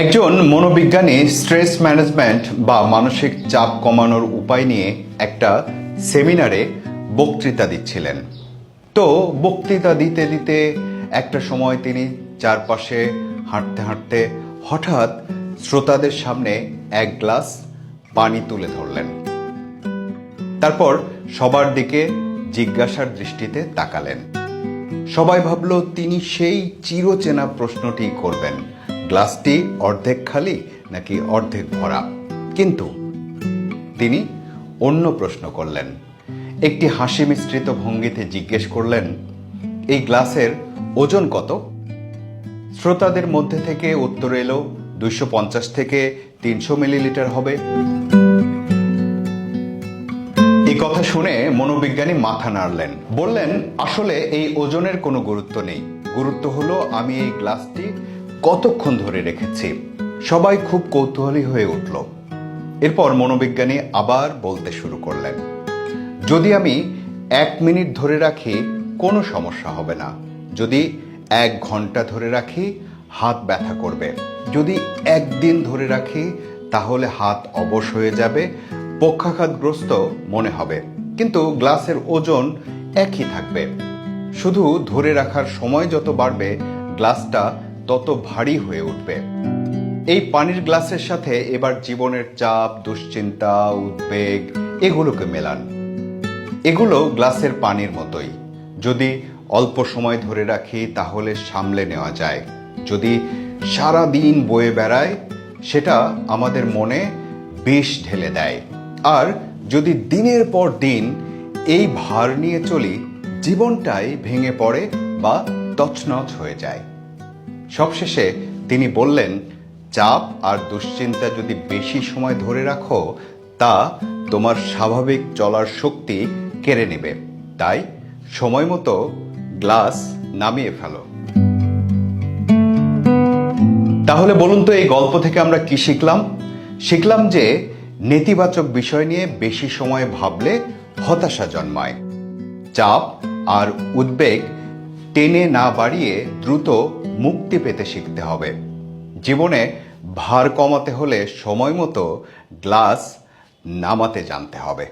একজন মনোবিজ্ঞানী stress management বা মানসিক চাপ কমানোর উপায় নিয়ে একটা সেমিনারে বক্তৃতা দিচ্ছিলেন। তো বক্তৃতা দিতে দিতে একটা সময় তিনি চারপাশে হাঁটতে হাঁটতে হঠাৎ শ্রোতাদের সামনে এক গ্লাস পানি তুলে ধরলেন। তারপর সবার দিকে জিজ্ঞাসার দৃষ্টিতে তাকালেন। সবাই ভাবল তিনি সেই চিরচেনা প্রশ্নটি করবেন, গ্লাসটি অর্ধেক খালি নাকি অর্ধেক ভরা। কিন্তু তিনি অন্য প্রশ্ন করলেন। একটি হাসি মিশ্রিত ভঙ্গিতে জিজ্ঞেস করলেন, এই গ্লাসের ওজন কত? শ্রোতাদের মধ্যে থেকে উত্তর এলো 250 থেকে 300 মিলিলিটার হবে। এই কথা শুনে মনোবিজ্ঞানী মাথা নাড়লেন, বললেন, আসলে এই ওজনের কোনো গুরুত্ব নেই, গুরুত্ব হলো আমি এই গ্লাসটি কতক্ষণ ধরে রেখেছি। সবাই খুব কৌতূহলী হয়ে উঠল। এরপর মনোবিজ্ঞানী আবার বলতে শুরু করলেন, যদি আমি 1 মিনিট ধরে রাখি কোনো সমস্যা হবে না, যদি 1 ঘন্টা ধরে রাখি হাত ব্যথা করবে, যদি 1 দিন ধরে রাখি তাহলে হাত অবশ হয়ে যাবে, পক্ষাঘাতগ্রস্ত মনে হবে, কিন্তু গ্লাসের ওজন একই থাকবে। শুধু ধরে রাখার সময় যত বাড়বে গ্লাসটা তত ভারী হয়ে উঠবে। এই পানির গ্লাসের সাথে এবার জীবনের চাপ, দুশ্চিন্তা, উদ্বেগ এগুলোকে মেলান। এগুলো গ্লাসের পানির মতোই। যদি অল্প সময় ধরে রাখি তাহলে সামলে নেওয়া যায়, যদি সারা দিন বয়ে বেড়ায় সেটা আমাদের মনে বিষ ঢেলে দেয়, আর যদি দিনের পর দিন এই ভার নিয়ে চলি জীবনটাই ভেঙে পড়ে বা তছনছ হয়ে যায়। সবশেষে তিনি বললেন, চাপ আর দুশ্চিন্তা যদি বেশি সময় ধরে রাখো তা তোমার স্বাভাবিক চলার শক্তি কেড়ে নেবে, তাই সময় মতো গ্লাস নামিয়ে ফেলো। তাহলে বলুন তো, এই গল্প থেকে আমরা কি শিখলাম? শিখলাম যে নেতিবাচক বিষয় নিয়ে বেশি সময় ভাবলে হতাশা জন্মায়। চাপ আর উদ্বেগ টেনে না বাড়িয়ে দ্রুত মুক্তি পেতে শিখতে হবে। জীবনে ভার কমাতে হলে সময় মতো গ্লাস নামাতে জানতে হবে।